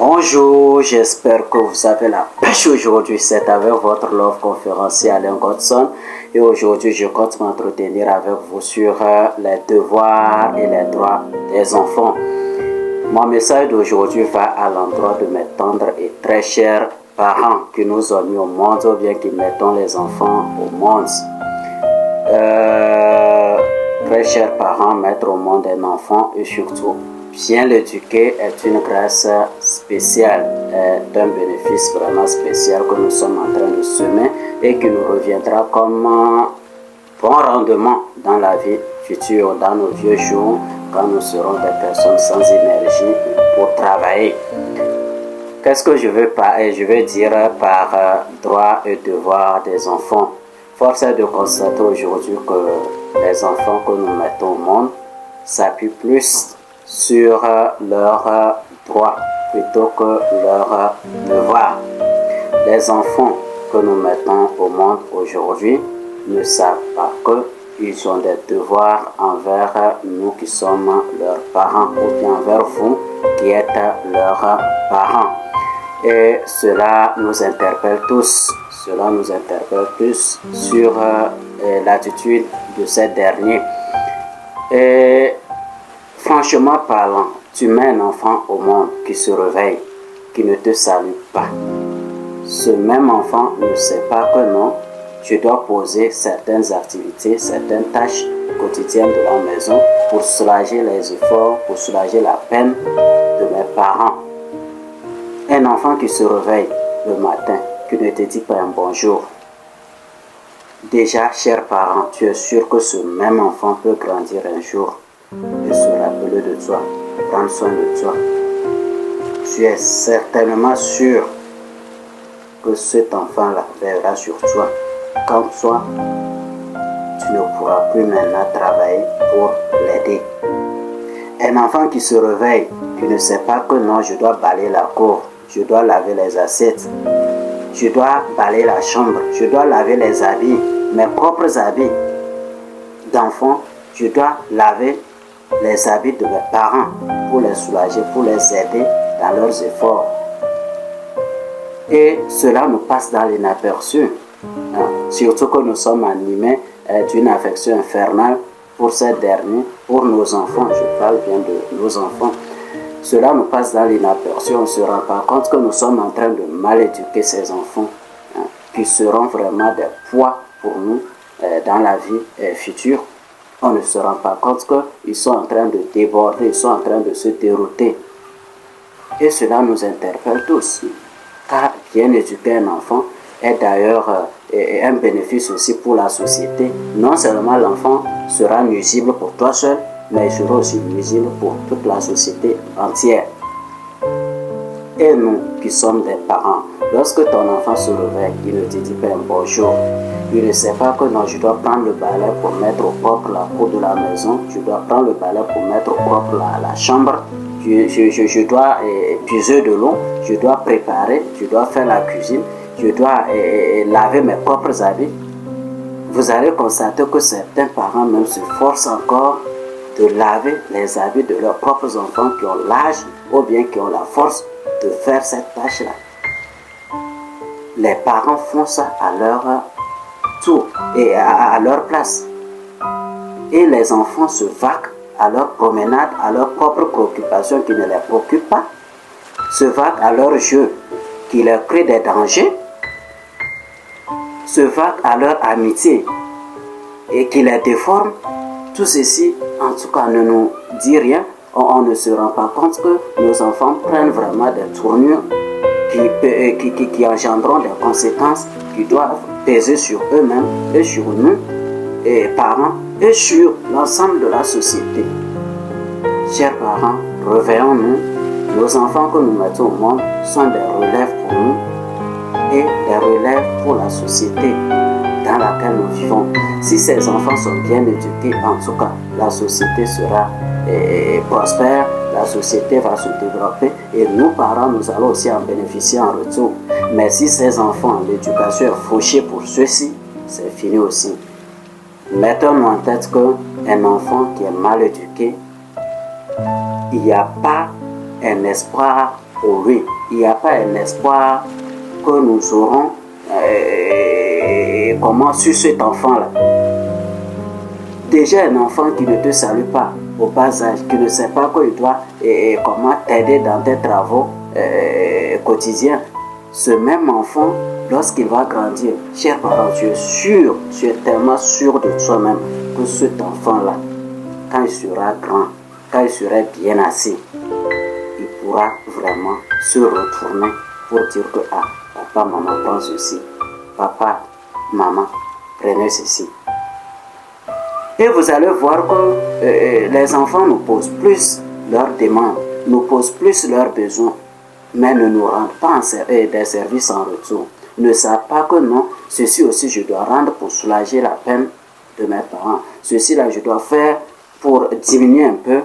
Bonjour, j'espère que vous avez la pêche aujourd'hui. C'est avec votre love conférencier Alain Godson. Et aujourd'hui, je compte m'entretenir avec vous sur les devoirs et les droits des enfants. Mon message d'aujourd'hui va à l'endroit de mes tendres et très chers parents qui nous ont mis au monde ou bien qui mettons les enfants au monde. Très chers parents, mettre au monde un enfant et surtout bien l'éduquer est une grâce spéciale, est un bénéfice vraiment spécial que nous sommes en train de semer et qui nous reviendra comme bon rendement dans la vie future, dans nos vieux jours, quand nous serons des personnes sans énergie pour travailler. Qu'est-ce que je veux dire par droit et devoir des enfants? Force est de constater aujourd'hui que les enfants que nous mettons au monde s'appuient plus sur leurs droits plutôt que leurs devoirs. Les enfants que nous mettons au monde aujourd'hui ne savent pas qu'ils ont des devoirs envers nous qui sommes leurs parents ou bien envers vous qui êtes leurs parents. Et cela nous interpelle tous. Cela nous interpelle plus sur l'attitude de ces derniers. Et franchement parlant, tu mets un enfant au monde qui se réveille, qui ne te salue pas. Ce même enfant ne sait pas que non, tu dois poser certaines activités, certaines tâches quotidiennes de la maison pour soulager les efforts, pour soulager la peine de mes parents. Un enfant qui se réveille le matin, qui ne te dit pas un bonjour. Déjà, chers parents, tu es sûr que ce même enfant peut grandir un jour et se rappeler de toi, prendre soin de toi. Tu es certainement sûr que cet enfant-là veillera sur toi. Quand toi, tu ne pourras plus maintenant travailler pour l'aider. Un enfant qui se réveille, qui ne sait pas que non, je dois balayer la cour, je dois laver les assiettes, je dois balayer la chambre, je dois laver les habits, mes propres habits d'enfant, je dois laver les habits de mes parents pour les soulager, pour les aider dans leurs efforts. Et cela nous passe dans l'inaperçu. Surtout que nous sommes animés d'une affection infernale pour ces derniers, pour nos enfants. Je parle bien de nos enfants. Cela nous passe dans l'inaperçu. On ne se rend pas compte que nous sommes en train de mal éduquer ces enfants qui seront vraiment des poids pour nous dans la vie future. On ne se rend pas compte qu'ils sont en train de déborder, ils sont en train de se dérouter. Et cela nous interpelle tous. Car bien éduquer un enfant est d'ailleurs un bénéfice aussi pour la société. Non seulement l'enfant sera nuisible pour toi seul, mais il sera aussi nuisible pour toute la société entière. Et nous qui sommes des parents, lorsque ton enfant se réveille, il ne te dit pas un bonjour. Il ne sait pas que non, je dois prendre le balai pour mettre au propre la cour de la maison, je dois prendre le balai pour mettre au propre la chambre, je dois puiser de l'eau, je dois préparer, je dois faire la cuisine, je dois laver mes propres habits. Vous allez constater que certains parents même se forcent encore de laver les habits de leurs propres enfants qui ont l'âge ou bien qui ont la force de faire cette tâche-là. Les parents font ça à leur tour et à leur place. Et les enfants se vaquent à leur promenade, à leurs propres préoccupations qui ne les préoccupent pas, se vaquent à leurs jeux qui leur créent des dangers, se vaquent à leur amitié et qui les déforment. Tout ceci, en tout cas, ne nous dit rien. On ne se rend pas compte que nos enfants prennent vraiment des tournures qui engendront des conséquences qui doivent peser sur eux-mêmes et sur nous, et parents, et sur l'ensemble de la société. Chers parents, réveillons-nous. Nos enfants que nous mettons au monde sont des relèves pour nous et des relèves pour la société dans laquelle nous vivons. Si ces enfants sont bien éduqués, en tout cas, la société sera prospère, la société va se développer et nous, parents, nous allons aussi en bénéficier en retour. Mais si ces enfants, l'éducation est fauchée pour ceux-ci, c'est fini aussi. Mettons-nous en tête qu'un enfant qui est mal éduqué, il n'y a pas un espoir pour lui. Il n'y a pas un espoir que nous aurons comment sur cet enfant-là. Déjà un enfant qui ne te salue pas au bas âge, qui ne sait pas qu'il doit comment t'aider dans tes travaux quotidiens. Ce même enfant, lorsqu'il va grandir, cher parent, tu es sûr, tu es tellement sûr de toi-même que cet enfant-là, quand il sera grand, quand il sera bien assis, il pourra vraiment se retourner pour dire que ah, papa, maman, prends ceci. Papa, maman, prenez ceci. Et vous allez voir que les enfants nous posent plus leurs demandes, nous posent plus leurs besoins, mais ne nous rendent pas des services en retour. Ne savent pas que non, ceci aussi je dois rendre pour soulager la peine de mes parents. Ceci là je dois faire pour diminuer un peu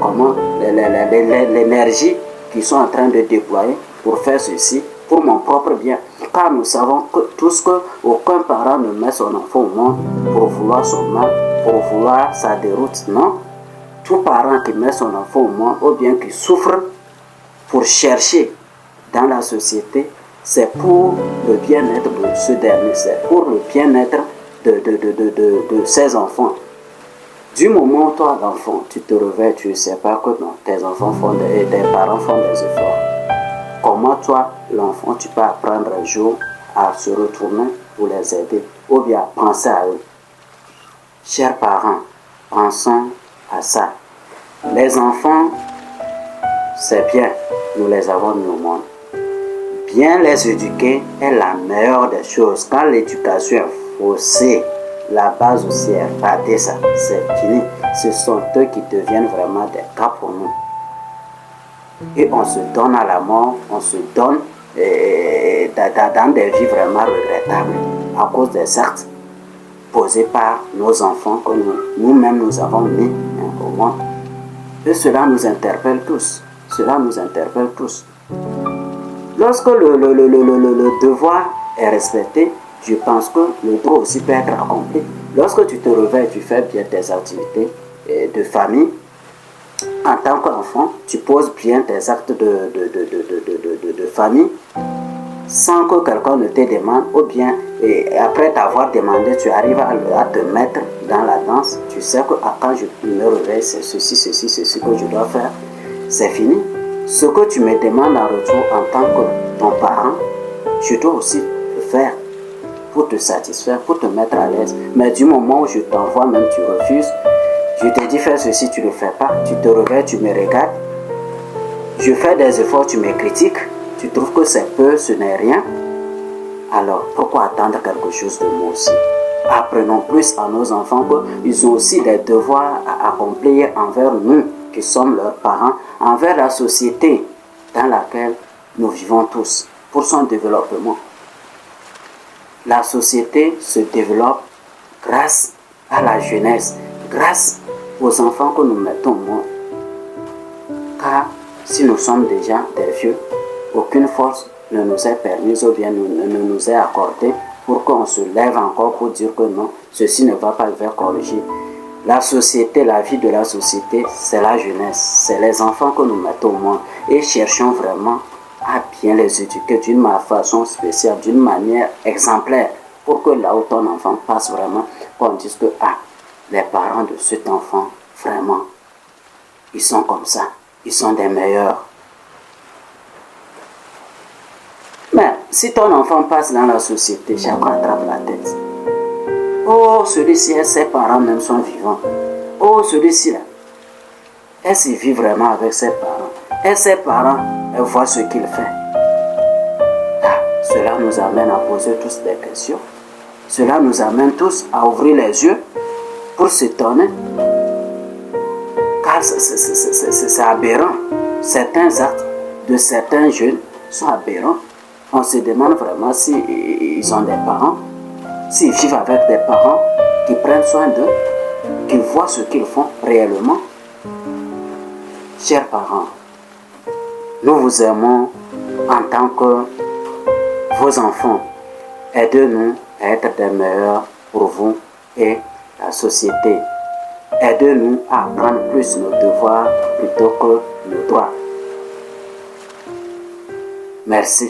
comment l'énergie qu'ils sont en train de déployer pour faire ceci pour mon propre bien. Car nous savons que tous qu'aucun parent ne met son enfant au monde pour vouloir son mal, pour vouloir sa déroute. Non. Tout parent qui met son enfant au monde, ou bien qui souffre pour chercher dans la société, c'est pour le bien-être de ce dernier, c'est pour le bien-être de ses enfants. Du moment où toi, l'enfant, tu te réveilles, tu ne sais pas que non, tes parents font des efforts. Comment toi, l'enfant, tu peux apprendre un jour à se retourner pour les aider ou bien à penser à eux. Chers parents, pensons à ça. Les enfants, c'est bien, nous les avons mis au monde. Bien les éduquer est la meilleure des choses. Quand l'éducation est faussée, la base aussi est ratée, ça, c'est fini. Ce sont eux qui deviennent vraiment des cas pour nous. Et on se donne à la mort, on se donne dans des vies vraiment regrettables à cause des actes posés par nos enfants que nous-mêmes nous avons mis au monde. Et cela nous interpelle tous. Cela nous interpelle tous. Lorsque le devoir est respecté, je pense que le droit aussi peut être accompli. Lorsque tu te réveilles, tu fais bien tes activités de famille. En tant qu'enfant, tu poses bien tes actes de famille sans que quelqu'un ne te demande, ou bien après t'avoir demandé, tu arrives à te mettre dans la danse. Tu sais que quand je me réveille, c'est ceci que je dois faire. C'est fini. Ce que tu me demandes en retour en tant que ton parent, je dois aussi le faire pour te satisfaire, pour te mettre à l'aise. Mais du moment où je t'envoie, même tu refuses, je te dis fais ceci, tu ne le fais pas. Tu te réveilles, tu me regardes. Je fais des efforts, tu me critiques. Tu trouves que c'est peu, ce n'est rien. Alors, pourquoi attendre quelque chose de nous aussi? Apprenons plus à nos enfants qu'ils ont aussi des devoirs à accomplir envers nous, qui sommes leurs parents, envers la société dans laquelle nous vivons tous, pour son développement. La société se développe grâce à la jeunesse, grâce aux enfants que nous mettons au monde. Car si nous sommes déjà des vieux, aucune force ne nous est permise ou bien ne nous est accordée pour qu'on se lève encore pour dire que non, ceci ne va pas le faire corriger. La société, la vie de la société, c'est la jeunesse, c'est les enfants que nous mettons au monde et cherchons vraiment à bien les éduquer d'une façon spéciale, d'une manière exemplaire pour que là où ton enfant passe vraiment, qu'on dise que ah, les parents de cet enfant, vraiment, ils sont comme ça, ils sont des meilleurs. Mais si ton enfant passe dans la société, chacun attrape la tête. Oh, celui-ci, ses parents même sont vivants. Oh, celui-ci là, est-ce qu'il vit vraiment avec ses parents? Et ses parents, elle voit ce qu'il fait. Ah, cela nous amène à poser tous des questions. Cela nous amène tous à ouvrir les yeux pour s'étonner. Car c'est aberrant. Certains actes de certains jeunes sont aberrants. On se demande vraiment s'ils ont des parents, s'ils vivent avec des parents qui prennent soin d'eux, qui voient ce qu'ils font réellement. Chers parents, nous vous aimons en tant que vos enfants. Aidez-nous à être des meilleurs pour vous et la société. Aidez-nous à prendre plus nos devoirs plutôt que nos droits. Merci.